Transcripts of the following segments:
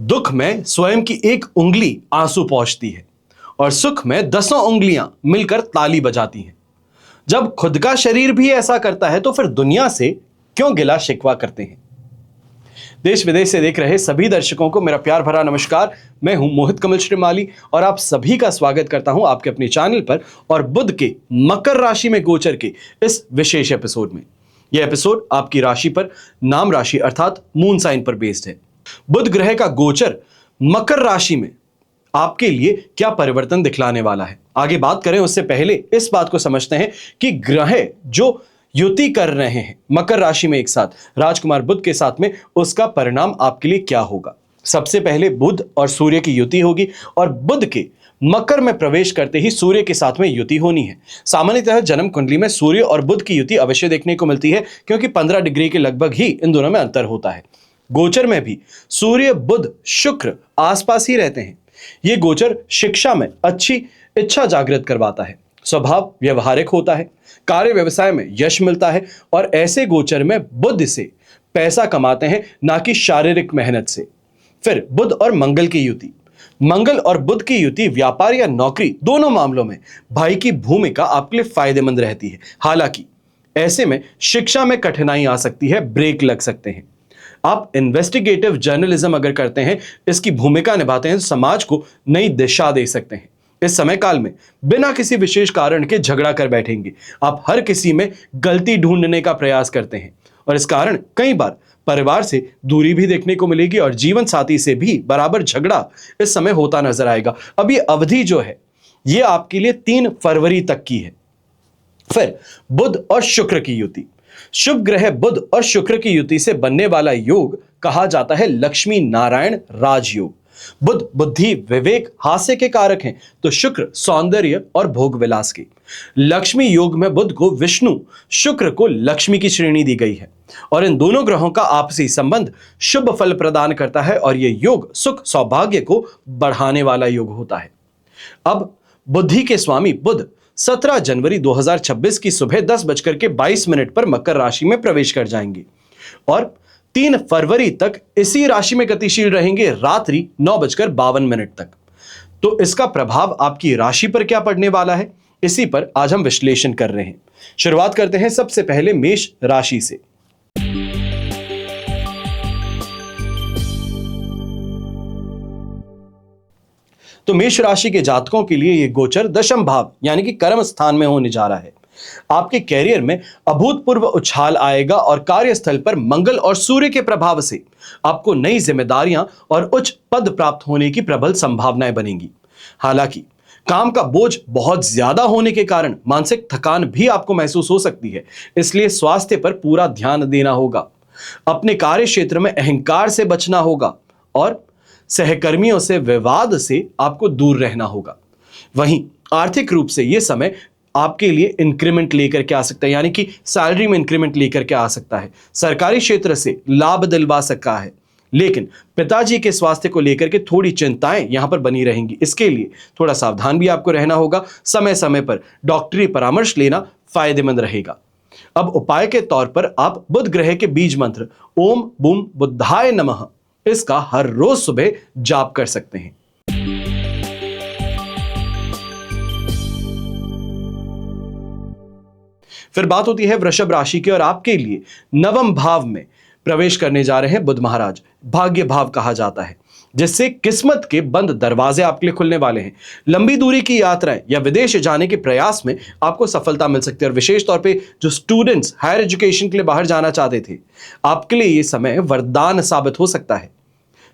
दुख में स्वयं की एक उंगली आंसू पहुंचती है और सुख में 10 उंगलियां मिलकर ताली बजाती हैं। जब खुद का शरीर भी ऐसा करता है तो फिर दुनिया से क्यों गिला शिकवा करते हैं। देश विदेश से देख रहे सभी दर्शकों को मेरा प्यार भरा नमस्कार। मैं हूं मोहित कमल श्रीमाली और आप सभी का स्वागत करता हूं आपके अपने चैनल पर और बुध के मकर राशि में गोचर के इस विशेष एपिसोड में। यह एपिसोड आपकी राशि पर, नाम राशि अर्थात मून साइन पर बेस्ड है। बुध ग्रह का गोचर मकर राशि में आपके लिए क्या परिवर्तन दिखलाने वाला है, आगे बात करें उससे पहले इस बात को समझते हैं कि ग्रह जो युति कर रहे हैं मकर राशि में एक साथ राजकुमार बुध के साथ में, उसका परिणाम आपके लिए क्या होगा। सबसे पहले बुध और सूर्य की युति होगी और बुध के मकर में प्रवेश करते ही सूर्य के साथ में युति होनी है। सामान्यतः जन्म कुंडली में सूर्य और बुध की युति अवश्य देखने को मिलती है क्योंकि 15 डिग्री के लगभग ही इन दोनों में अंतर होता है। गोचर में भी सूर्य बुध शुक्र आसपास ही रहते हैं। ये गोचर शिक्षा में अच्छी इच्छा जागृत करवाता है, स्वभाव व्यवहारिक होता है, कार्य व्यवसाय में यश मिलता है और ऐसे गोचर में बुध से पैसा कमाते हैं, ना कि शारीरिक मेहनत से। फिर बुध और मंगल की युति, मंगल और बुध की युति व्यापार या नौकरी दोनों मामलों में भाई की भूमिका आपके लिए फायदेमंद रहती है। हालांकि ऐसे में शिक्षा में कठिनाई आ सकती है, ब्रेक लग सकते हैं। आप इन्वेस्टिगेटिव जर्नलिज्म अगर करते हैं, इसकी भूमिका निभाते हैं तो समाज को नई दिशा दे सकते हैं। इस समय काल में बिना किसी विशेष कारण के झगड़ा कर बैठेंगे। आप हर किसी में गलती ढूंढने का प्रयास करते हैं और इस कारण कई बार परिवार से दूरी भी देखने को मिलेगी और जीवन साथी से भी बराबर झगड़ा इस समय होता नजर आएगा। अब ये अवधि जो है ये आपके लिए 3 फरवरी तक की है। फिर बुध और शुक्र की युति, शुभ ग्रह बुध और शुक्र की युति से बनने वाला योग कहा जाता है लक्ष्मी नारायण राजयोग। बुध बुद्धि विवेक हास्य के कारक हैं तो शुक्र सौंदर्य और भोग विलास के। लक्ष्मी योग में बुध को विष्णु, शुक्र को लक्ष्मी की श्रेणी दी गई है और इन दोनों ग्रहों का आपसी संबंध शुभ फल प्रदान करता है और यह योग सुख सौभाग्य को बढ़ाने वाला योग होता है। अब बुद्धि के स्वामी बुध 17 जनवरी 2026 की सुबह 10:22 पर मकर राशि में प्रवेश कर जाएंगे और 3 फरवरी तक इसी राशि में गतिशील रहेंगे रात्रि 9:52 तक। तो इसका प्रभाव आपकी राशि पर क्या पड़ने वाला है, इसी पर आज हम विश्लेषण कर रहे हैं। शुरुआत करते हैं सबसे पहले मेष राशि से। तो मेष राशि के जातकों के लिए यह गोचर दशम भाव यानी कि कर्म स्थान में होने जा रहा है। आपके कैरियर में अभूतपूर्व उछाल आएगा और कार्यस्थल पर मंगल और सूर्य के प्रभाव से आपको नई जिम्मेदारियां और उच्च पद प्राप्त होने की प्रबल संभावनाएं बनेंगी। हालांकि काम का बोझ बहुत ज्यादा होने के कारण मानसिक थकान भी आपको महसूस हो सकती है, इसलिए स्वास्थ्य पर पूरा ध्यान देना होगा। अपने कार्य क्षेत्र में अहंकार से बचना होगा और सहकर्मियों से विवाद से आपको दूर रहना होगा। वहीं आर्थिक रूप से यह समय आपके लिए इंक्रीमेंट लेकर के आ सकता है, यानी कि सैलरी में इंक्रीमेंट लेकर के आ सकता है। सरकारी क्षेत्र से लाभ दिलवा सकता है, लेकिन पिताजी के स्वास्थ्य को लेकर के थोड़ी चिंताएं यहां पर बनी रहेंगी। इसके लिए थोड़ा सावधान भी आपको रहना होगा। समय समय पर डॉक्टरी परामर्श लेना फायदेमंद रहेगा। अब उपाय के तौर पर आप बुध ग्रह के बीज मंत्र ओम बूम बुद्धाय नमः इसका हर रोज सुबह जाप कर सकते हैं। फिर बात होती है वृषभ राशि की और आपके लिए नवम भाव में प्रवेश करने जा रहे हैं बुध महाराज। भाग्य भाव कहा जाता है, जिससे किस्मत के बंद दरवाजे आपके लिए खुलने वाले हैं। लंबी दूरी की यात्राएं या विदेश जाने के प्रयास में आपको सफलता मिल सकती है और विशेष तौर पे जो स्टूडेंट्स हायर एजुकेशन के लिए बाहर जाना चाहते थे, आपके लिए यह समय वरदान साबित हो सकता है।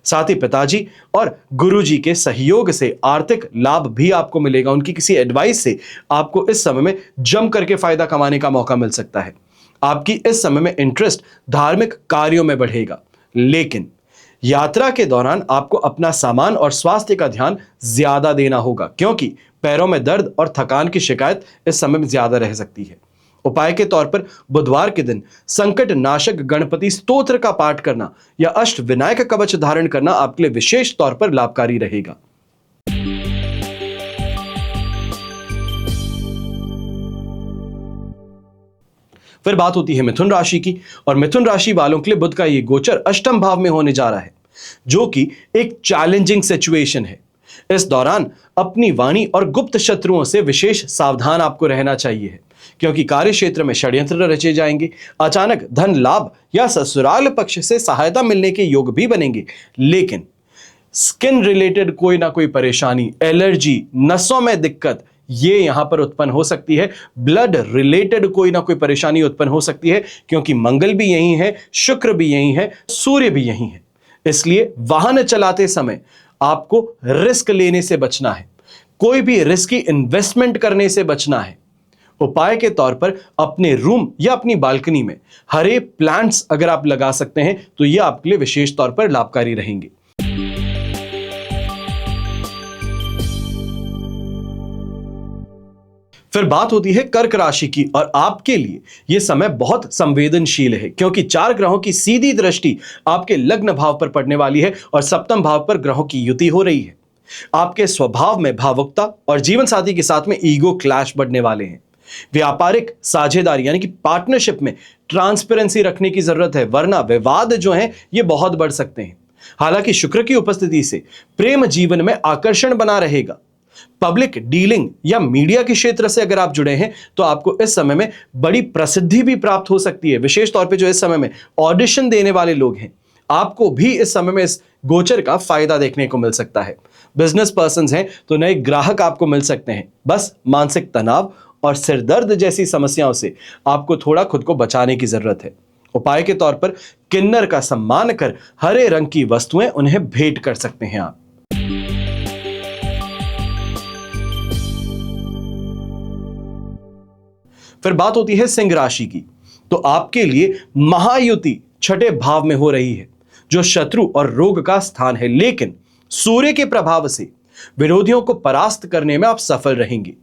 साथ ही पिताजी और गुरुजी के सहयोग से आर्थिक लाभ भी आपको मिलेगा। उनकी किसी एडवाइस से आपको इस समय में जम करके फायदा कमाने का मौका मिल सकता है। आपकी इस समय में इंटरेस्ट धार्मिक कार्यों में बढ़ेगा, लेकिन यात्रा के दौरान आपको अपना सामान और स्वास्थ्य का ध्यान ज्यादा देना होगा क्योंकि पैरों में दर्द और थकान की शिकायत इस समय में ज्यादा रह सकती है। उपाय के तौर पर बुधवार के दिन संकट नाशक गणपति स्तोत्र का पाठ करना या अष्ट विनायक कवच धारण करना आपके लिए विशेष तौर पर लाभकारी रहेगा। फिर बात होती है मिथुन राशि की और मिथुन राशि वालों के लिए बुध का ये गोचर अष्टम भाव में होने जा रहा है। जो कि एक चैलेंजिंग सिचुएशन है। इस दौरान अपनी वाणी और गुप्त शत्रुओं से विशेष सावधान आपको रहना चाहिए, क्योंकि कार्य क्षेत्र में षड्यंत्र रचे जाएंगे। अचानक धन लाभ या ससुराल पक्ष से सहायता मिलने के योग भी बनेंगे, लेकिन स्किन रिलेटेड कोई ना कोई परेशानी, एलर्जी, नसों में दिक्कत, ये यहां पर उत्पन्न हो सकती है। ब्लड रिलेटेड कोई ना कोई परेशानी उत्पन्न हो सकती है, क्योंकि मंगल भी यही है, शुक्र भी यही है, सूर्य भी यही है। इसलिए वाहन चलाते समय आपको रिस्क लेने से बचना है, कोई भी रिस्की इन्वेस्टमेंट करने से बचना है। उपाय के तौर पर अपने रूम या अपनी बालकनी में हरे प्लांट्स अगर आप लगा सकते हैं तो यह आपके लिए विशेष तौर पर लाभकारी रहेंगे। फिर बात होती है कर्क राशि की, और आपके लिए यह समय बहुत संवेदनशील है, क्योंकि 4 ग्रहों की सीधी दृष्टि आपके लग्न भाव पर पड़ने वाली है और सप्तम भाव पर ग्रहों की युति हो रही है। आपके स्वभाव में भावुकता और जीवन साथी के साथ में ईगो क्लैश बढ़ने वाले हैं। व्यापारिक साझेदारी यानी कि पार्टनरशिप में ट्रांसपेरेंसी रखने की जरूरत है, वरना विवाद जो हैं ये बहुत बढ़ सकते हैं। हालांकि शुक्र की उपस्थिति से प्रेम जीवन में आकर्षण बना रहेगा। पब्लिक डीलिंग या मीडिया के क्षेत्र से अगर आप जुड़े हैं तो आपको इस समय में बड़ी प्रसिद्धि भी प्राप्त हो सकती है। विशेष तौर पे जो इस समय में ऑडिशन देने वाले लोग हैं, आपको भी इस समय में इस गोचर का फायदा देखने को मिल सकता है। बिजनेस पर्संस हैं तो नए ग्राहक आपको मिल सकते हैं। बस मानसिक तनाव और सिरदर्द जैसी समस्याओं से आपको थोड़ा खुद को बचाने की जरूरत है। उपाय के तौर पर किन्नर का सम्मान कर हरे रंग की वस्तुएं उन्हें भेंट कर सकते हैं आप। फिर बात होती है सिंह राशि की, तो आपके लिए महायुति छठे भाव में हो रही है, जो शत्रु और रोग का स्थान है, लेकिन सूर्य के प्रभाव से विरोधियों को परास्त करने में आप सफल रहेंगे।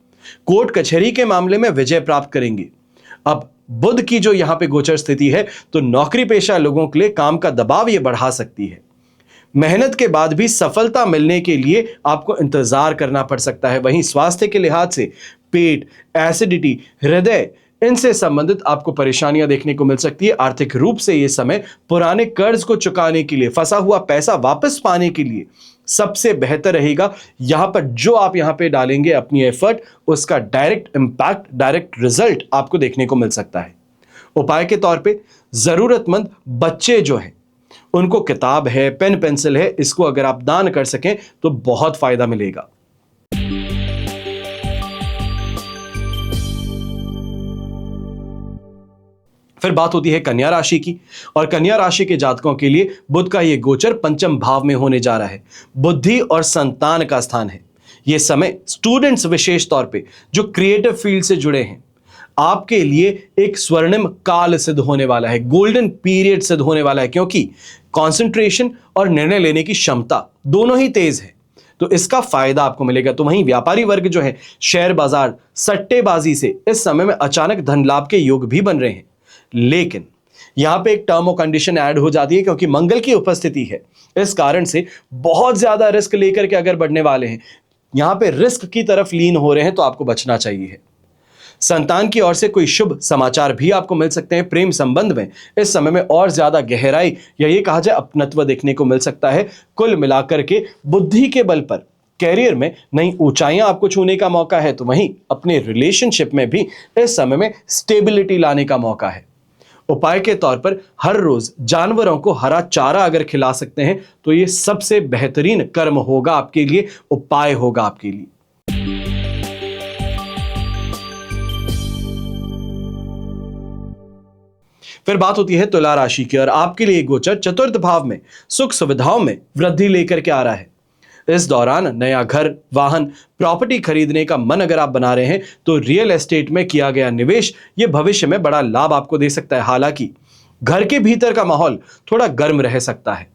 कोर्ट कचहरी के मामले में विजय प्राप्त करेंगे। अब बुध की जो यहां पे गोचर स्थिति है तो नौकरी पेशा लोगों के लिए काम का दबाव ये बढ़ा सकती है। मेहनत के बाद भी सफलता मिलने के लिए आपको इंतजार करना पड़ सकता है। वहीं स्वास्थ्य के लिहाज से पेट, एसिडिटी, हृदय, इनसे संबंधित आपको परेशानियां देखने को मिल सकती है। आर्थिक रूप से यह समय पुराने कर्ज को चुकाने के लिए, फंसा हुआ पैसा वापस पाने के लिए सबसे बेहतर रहेगा। यहां पर जो आप यहां पे डालेंगे अपनी एफर्ट, उसका डायरेक्ट इंपैक्ट, डायरेक्ट रिजल्ट आपको देखने को मिल सकता है। उपाय के तौर पे जरूरतमंद बच्चे जो हैं उनको किताब है, पेन पेंसिल है, इसको अगर आप दान कर सकें तो बहुत फायदा मिलेगा। फिर बात होती है कन्या राशि की, और कन्या राशि के जातकों के लिए बुध का यह गोचर पंचम भाव में होने जा रहा है। बुद्धि और संतान का स्थान है। यह समय स्टूडेंट्स विशेष तौर पे जो क्रिएटिव फील्ड से जुड़े हैं, आपके लिए एक स्वर्णिम काल सिद्ध होने वाला है, गोल्डन पीरियड सिद्ध होने वाला है, क्योंकि कंसंट्रेशन और निर्णय लेने की क्षमता दोनों ही तेज है, तो इसका फायदा आपको मिलेगा। तो वहीं व्यापारी वर्ग जो है, शेयर बाजार, सट्टेबाजी से इस समय में अचानक धन लाभ के योग भी बन रहे हैं, लेकिन यहां पे एक टर्म और कंडीशन ऐड हो जाती है, क्योंकि मंगल की उपस्थिति है। इस कारण से बहुत ज्यादा रिस्क लेकर के अगर बढ़ने वाले हैं, यहां पे रिस्क की तरफ लीन हो रहे हैं, तो आपको बचना चाहिए। संतान की ओर से कोई शुभ समाचार भी आपको मिल सकते हैं। प्रेम संबंध में इस समय में और ज्यादा गहराई या ये कहा जाए अपनत्व देखने को मिल सकता है। कुल मिलाकर के बुद्धि के बल पर कैरियर में नई ऊंचाइयां आपको छूने का मौका है, तो वहीं अपने रिलेशनशिप में भी इस समय में स्टेबिलिटी लाने का मौका है। उपाय के तौर पर हर रोज जानवरों को हरा चारा अगर खिला सकते हैं तो ये सबसे बेहतरीन कर्म होगा आपके लिए, उपाय होगा आपके लिए। फिर बात होती है तुला राशि की, और आपके लिए गोचर चतुर्थ भाव में सुख सुविधाओं में वृद्धि लेकर के आ रहा है। इस दौरान नया घर, वाहन, प्रॉपर्टी खरीदने का मन अगर आप बना रहे हैं तो रियल एस्टेट में किया गया निवेश ये भविष्य में बड़ा लाभ आपको दे सकता है। हालांकि घर के भीतर का माहौल थोड़ा गर्म रह सकता है।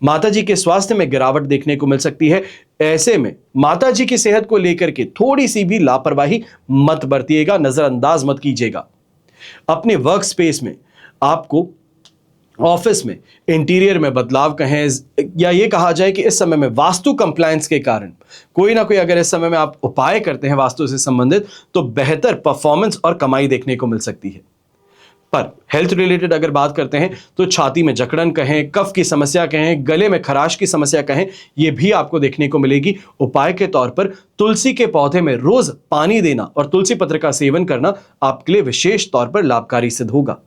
माता जी के स्वास्थ्य में गिरावट देखने को मिल सकती है। ऐसे में माता जी की सेहत को लेकर के थोड़ी सी भी लापरवाही मत बरतिएगा, नजरअंदाज मत कीजिएगा। अपने वर्क स्पेस में, आपको ऑफिस में इंटीरियर में बदलाव कहें या ये कहा जाए कि इस समय में वास्तु कंप्लायंस के कारण कोई ना कोई अगर इस समय में आप उपाय करते हैं वास्तु से संबंधित, तो बेहतर परफॉर्मेंस और कमाई देखने को मिल सकती है। पर हेल्थ रिलेटेड अगर बात करते हैं तो छाती में जकड़न कहें, कफ की समस्या कहें, गले में खराश की समस्या कहें, यह भी आपको देखने को मिलेगी। उपाय के तौर पर तुलसी के पौधे में रोज पानी देना और तुलसी पत्र का सेवन करना आपके लिए विशेष तौर पर लाभकारी सिद्ध होगा।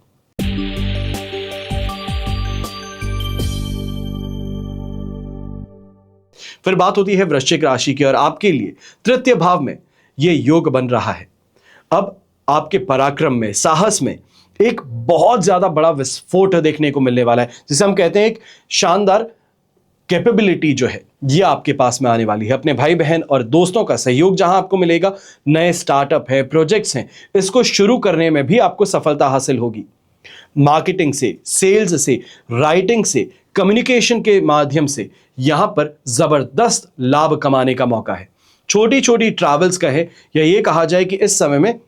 फिर बात होती है वृश्चिक राशि की, और आपके लिए तृतीय भाव में यह योग बन रहा है। अब आपके पराक्रम में, साहस में एक बहुत ज्यादा बड़ा विस्फोट देखने को मिलने वाला है, जिसे हम कहते हैं एक शानदार कैपेबिलिटी जो है यह आपके पास में आने वाली है। अपने भाई बहन और दोस्तों का सहयोग जहां आपको मिलेगा, नए स्टार्टअप है, प्रोजेक्ट्स हैं, इसको शुरू करने में भी आपको सफलता हासिल होगी। मार्केटिंग से, सेल्स से, राइटिंग से, कम्युनिकेशन के माध्यम से यहां पर जबरदस्त लाभ कमाने का मौका है। छोटी छोटी ट्रैवल्स का है, या ये कहा जाए कि इस समय में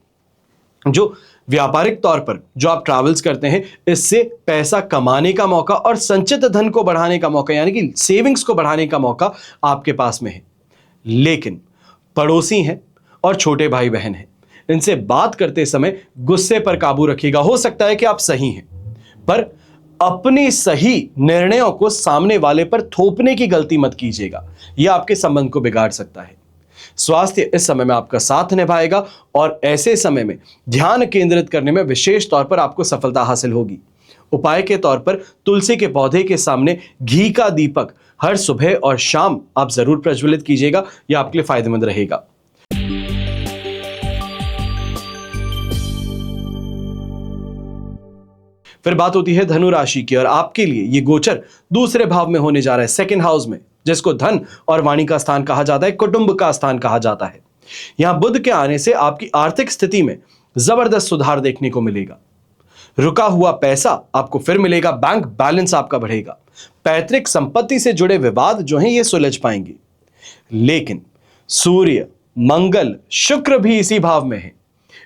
जो व्यापारिक तौर पर जो आप ट्रैवल्स करते हैं, इससे पैसा कमाने का मौका और संचित धन को बढ़ाने का मौका, यानी कि सेविंग्स को बढ़ाने का मौका आपके पास में है। लेकिन पड़ोसी हैं और छोटे भाई बहन हैं, इनसे बात करते समय गुस्से पर काबू रखिएगा। हो सकता है कि आप सही हैं, पर अपने सही निर्णयों को सामने वाले पर थोपने की गलती मत कीजिएगा, यह आपके संबंध को बिगाड़ सकता है। स्वास्थ्य इस समय में आपका साथ निभाएगा और ऐसे समय में ध्यान केंद्रित करने में विशेष तौर पर आपको सफलता हासिल होगी। उपाय के तौर पर तुलसी के पौधे के सामने घी का दीपक हर सुबह और शाम आप जरूर प्रज्वलित कीजिएगा, यह आपके लिए फायदेमंद रहेगा। फिर बात होती है धनु राशि की, और आपके लिए ये गोचर दूसरे भाव में होने जा रहा है, सेकंड हाउस में, जिसको धन और वाणी का स्थान कहा जाता है, कुटुंब का स्थान कहा जाता है। यहां बुध के आने से आपकी आर्थिक स्थिति में जबरदस्त सुधार देखने को मिलेगा। रुका हुआ पैसा आपको फिर मिलेगा, बैंक बैलेंस आपका बढ़ेगा, पैतृक संपत्ति से जुड़े विवाद जो हैं ये सुलझ पाएंगे। लेकिन सूर्य, मंगल, शुक्र भी इसी भाव में है।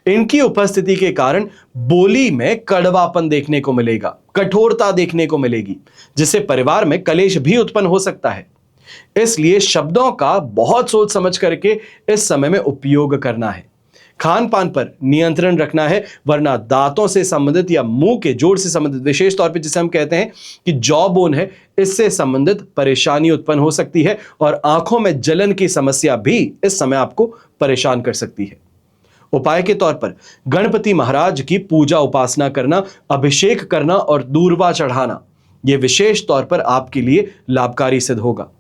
इनकी उपस्थिति के कारण बोली में कड़वापन देखने को मिलेगा, कठोरता देखने को मिलेगी, जिससे परिवार में कलेश भी उत्पन्न हो सकता है। इसलिए शब्दों का बहुत सोच समझ करके इस समय में उपयोग करना है। खान पान पर नियंत्रण रखना है, वरना दांतों से संबंधित या मुंह के जोड़ से संबंधित, विशेष तौर पे जिसे हम कहते हैं कि जॉ बोन है, इससे संबंधित परेशानी उत्पन्न हो सकती है और आंखों में जलन की समस्या भी इस समय आपको परेशान कर सकती है। उपाय के तौर पर गणपति महाराज की पूजा उपासना करना, अभिषेक करना और दूर्वा चढ़ाना, यह विशेष तौर पर आपके लिए लाभकारी सिद्ध होगा।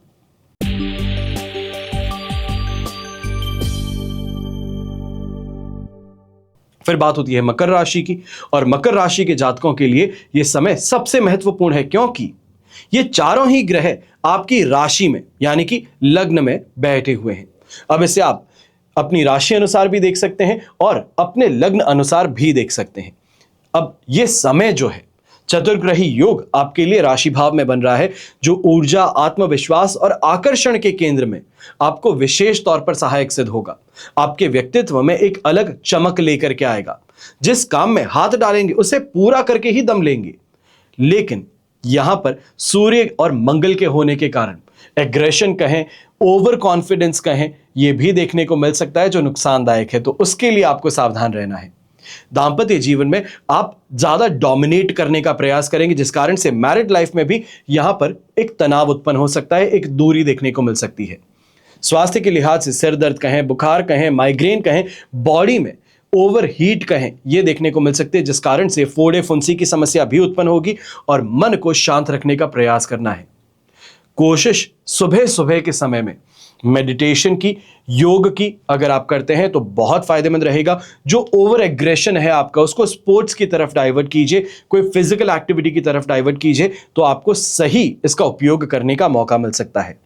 फिर बात होती है मकर राशि की, और मकर राशि के जातकों के लिए यह समय सबसे महत्वपूर्ण है, क्योंकि ये चारों ही ग्रह आपकी राशि में यानी कि लग्न में बैठे हुए हैं। अब इसे आप अपनी राशि अनुसार भी देख सकते हैं और अपने लग्न अनुसार भी देख सकते हैं। अब यह समय जो है, चतुर्ग्रही योग आपके लिए राशि भाव में बन रहा है, जो ऊर्जा, आत्मविश्वास और आकर्षण के केंद्र में आपको विशेष तौर पर सहायक सिद्ध होगा। आपके व्यक्तित्व में एक अलग चमक लेकर के आएगा। जिस काम में हाथ डालेंगे उसे पूरा करके ही दम लेंगे। लेकिन यहां पर सूर्य और मंगल के होने के कारण एग्रेशन कहें, ओवर कॉन्फिडेंस कहें, यह भी देखने को मिल सकता है, जो नुकसानदायक है। तो उसके लिए आपको सावधान रहना है। दांपत्य जीवन में आप ज्यादा डोमिनेट करने का प्रयास करेंगे, जिस कारण से मैरिड लाइफ में भी यहां पर एक तनाव उत्पन्न हो सकता है, एक दूरी देखने को मिल सकती है। स्वास्थ्य के लिहाज से सिर दर्द कहें, बुखार कहें, माइग्रेन कहें, बॉडी में ओवर हीट कहें, यह देखने को मिल सकते हैं, जिस कारण से फोड़े फुंसी की समस्या भी उत्पन्न होगी और मन को शांत रखने का प्रयास करना है। कोशिश सुबह सुबह के समय में मेडिटेशन की, योग की अगर आप करते हैं तो बहुत फायदेमंद रहेगा। जो ओवर एग्रेशन है आपका, उसको स्पोर्ट्स की तरफ डाइवर्ट कीजिए, कोई फिजिकल एक्टिविटी की तरफ डाइवर्ट कीजिए, तो आपको सही इसका उपयोग करने का मौका मिल सकता है।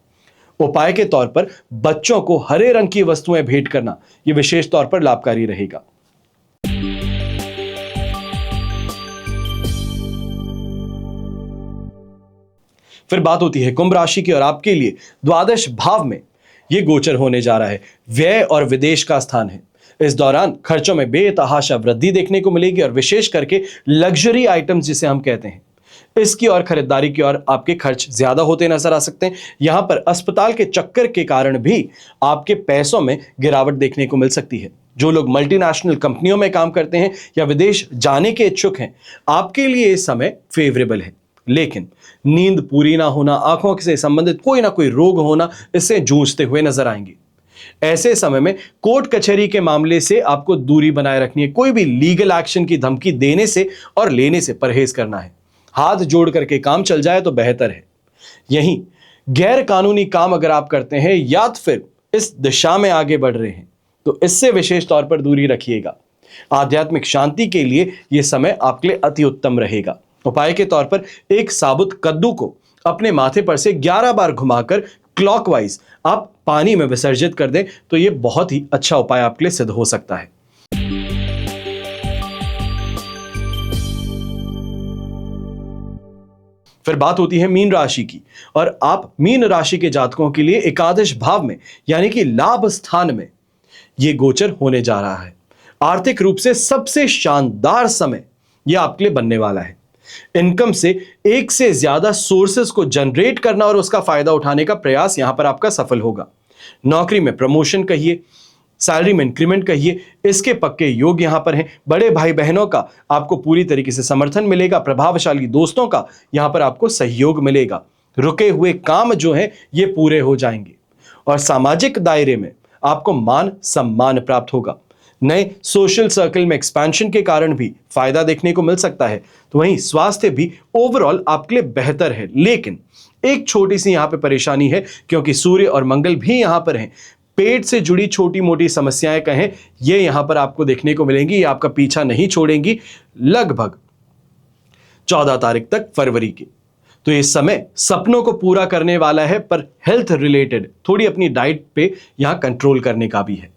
उपाय के तौर पर बच्चों को हरे रंग की वस्तुएं भेंट करना, यह विशेष तौर पर लाभकारी रहेगा। फिर बात होती है कुंभ राशि की, और आपके लिए द्वादश भाव में यह गोचर होने जा रहा है। व्यय और विदेश का स्थान है। इस दौरान खर्चों में बेतहाशा वृद्धि देखने को मिलेगी और विशेष करके लग्जरी आइटम्स जिसे हम कहते हैं, इसकी और खरीदारी की और आपके खर्च ज्यादा होते नजर आ सकते हैं। यहां पर अस्पताल के चक्कर के कारण भी आपके पैसों में गिरावट देखने को मिल सकती है। जो लोग मल्टीनेशनल कंपनियों में काम करते हैं या विदेश जाने के इच्छुक हैं, आपके लिए ये समय फेवरेबल है। लेकिन नींद पूरी ना होना, आंखों से संबंधित कोई ना कोई रोग होना, इससे जूझते हुए नजर आएंगे। ऐसे समय में कोर्ट कचहरी के मामले से आपको दूरी बनाए रखनी है। कोई भी लीगल एक्शन की धमकी देने से और लेने से परहेज करना है। हाथ जोड़ करके काम चल जाए तो बेहतर है। यहीं गैर कानूनी काम अगर आप करते हैं या फिर इस दिशा में आगे बढ़ रहे हैं, तो इससे विशेष तौर पर दूरी रखिएगा। आध्यात्मिक शांति के लिए यह समय आपके लिए अति उत्तम रहेगा। उपाय के तौर पर एक साबुत कद्दू को अपने माथे पर से 11 बार घुमाकर क्लॉकवाइज आप पानी में विसर्जित कर दें, तो यह बहुत ही अच्छा उपाय आपके लिए सिद्ध हो सकता है। फिर बात होती है मीन राशि की, और आप मीन राशि के जातकों के लिए एकादश भाव में यानी कि लाभ स्थान में यह गोचर होने जा रहा है। आर्थिक रूप से सबसे शानदार समय यह आपके लिए बनने वाला है। इनकम से एक से ज्यादा सोर्सेस को जनरेट करना और उसका फायदा उठाने का प्रयास यहां पर आपका सफल होगा। नौकरी में प्रमोशन कहिए, सैलरी में इंक्रीमेंट कहिए, इसके पक्के योग यहां पर हैं। बड़े भाई बहनों का आपको पूरी तरीके से समर्थन मिलेगा। प्रभावशाली दोस्तों का यहां पर आपको सहयोग मिलेगा। रुके हुए काम जो हैं ये पूरे हो जाएंगे और सामाजिक दायरे में आपको मान सम्मान प्राप्त होगा। नए सोशल सर्कल में एक्सपेंशन के कारण भी फायदा देखने को मिल सकता है। तो वहीं स्वास्थ्य भी ओवरऑल आपके लिए बेहतर है। लेकिन एक छोटी सी यहां पे परेशानी है, क्योंकि सूर्य और मंगल भी यहां पर हैं। पेट से जुड़ी छोटी मोटी समस्याएं कहें, ये यहां पर आपको देखने को मिलेंगी। ये आपका पीछा नहीं छोड़ेंगी लगभग 14 तारीख तक फरवरी की। तो ये समय सपनों को पूरा करने वाला है, पर हेल्थ रिलेटेड थोड़ी अपनी डाइट पे यहां कंट्रोल करने का भी है।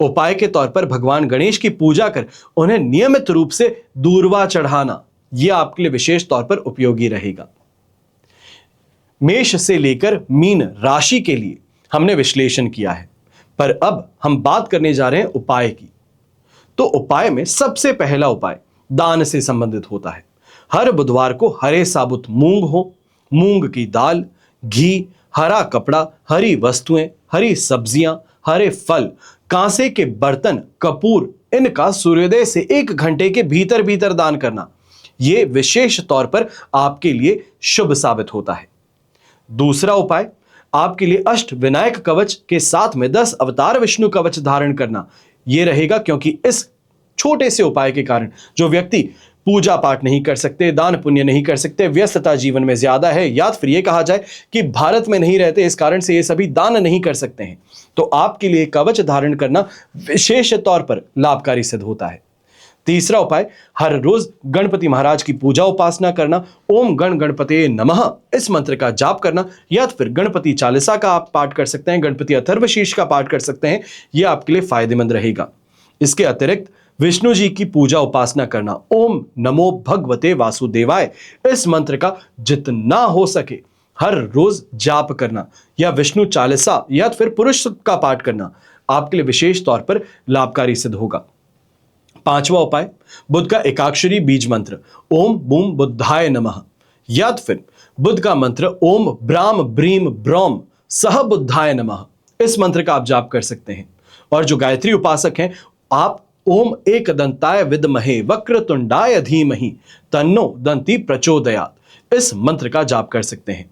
उपाय के तौर पर भगवान गणेश की पूजा कर उन्हें नियमित रूप से दूर्वा चढ़ाना यह आपके लिए विशेष तौर पर उपयोगी रहेगा। मेष से लेकर मीन राशि के लिए हमने विश्लेषण किया है, पर अब हम बात करने जा रहे हैं उपाय की। तो उपाय में सबसे पहला उपाय दान से संबंधित होता है। हर बुधवार को हरे साबुत मूंग हो, मूंग की दाल, घी, हरा कपड़ा, हरी वस्तुएं, हरी सब्जियां, हरे फल, कांसे के बर्तन, कपूर, इनका सूर्योदय से 1 घंटे के भीतर भीतर दान करना यह विशेष तौर पर आपके लिए शुभ साबित होता है। दूसरा उपाय आपके लिए अष्ट विनायक कवच के साथ में 10 अवतार विष्णु कवच धारण करना यह रहेगा, क्योंकि इस छोटे से उपाय के कारण जो व्यक्ति पूजा पाठ नहीं कर सकते, दान पुण्य नहीं कर सकते, व्यस्तता जीवन में ज्यादा है, या फिर यह कहा जाए कि भारत में नहीं रहते, इस कारण से ये सभी दान नहीं कर सकते हैं, तो आपके लिए कवच धारण करना विशेष तौर पर लाभकारी सिद्ध होता है। तीसरा उपाय हर रोज गणपति महाराज की पूजा उपासना करना। ओम गण गणपते नमः इस मंत्र का जाप करना, या फिर गणपति चालीसा का आप पाठ कर सकते हैं, गणपति अथर्वशीर्ष का पाठ कर सकते हैं, यह आपके लिए फायदेमंद रहेगा। इसके अतिरिक्त विष्णु जी की पूजा उपासना करना। ओम नमो भगवते वासुदेवाय इस मंत्र का जितना हो सके हर रोज जाप करना, या विष्णु चालीसा या फिर पुरुष सूक्त का पाठ करना आपके लिए विशेष तौर पर लाभकारी सिद्ध होगा। पांचवा उपाय बुध का एकाक्षरी बीज मंत्र ओम बूम बुद्धाय नमः, या फिर बुध का मंत्र ओम ब्राम ब्रीम ब्रौम सह बुद्धाय नमः इस मंत्र का आप जाप कर सकते हैं। और जो गायत्री उपासक हैं, आप ओम एक दंताय विद्महे वक्रतुंडाय धीमहि तन्नो दंती प्रचोदयात् इस मंत्र का जाप कर सकते हैं।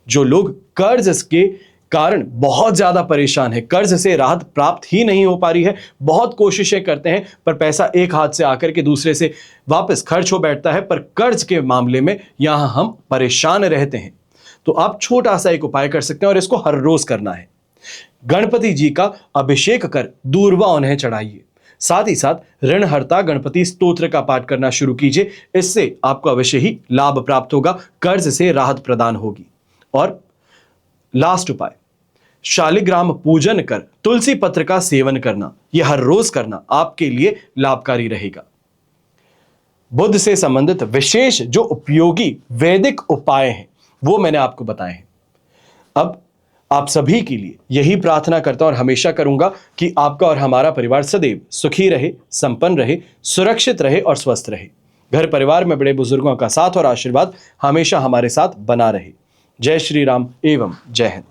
जो लोग कर्ज के कारण बहुत ज्यादा परेशान है, कर्ज से राहत प्राप्त ही नहीं हो पा रही है, बहुत कोशिशें करते हैं पर पैसा एक हाथ से आकर के दूसरे से वापस खर्च हो बैठता है, पर कर्ज के मामले में यहां हम परेशान रहते हैं, तो आप छोटा सा एक उपाय कर सकते हैं और इसको हर रोज करना है। गणपति जी का अभिषेक कर दूर्वा उन्हें चढ़ाइए। साथ ही साथ ऋणहर्ता गणपति स्तोत्र का पाठ करना शुरू कीजिए। इससे आपको अवश्य ही लाभ प्राप्त होगा, कर्ज से राहत प्रदान होगी। और लास्ट उपाय शालिग्राम पूजन कर तुलसी पत्र का सेवन करना, यह हर रोज करना आपके लिए लाभकारी रहेगा। बुध से संबंधित विशेष जो उपयोगी वैदिक उपाय हैं वो मैंने आपको बताए हैं। अब आप सभी के लिए यही प्रार्थना करता हूं और हमेशा करूंगा कि आपका और हमारा परिवार सदैव सुखी रहे, संपन्न रहे, सुरक्षित रहे और स्वस्थ रहे। घर परिवार में बड़े बुजुर्गों का साथ और आशीर्वाद हमेशा हमारे साथ बना रहे। जय श्री राम एवं जय हिंद।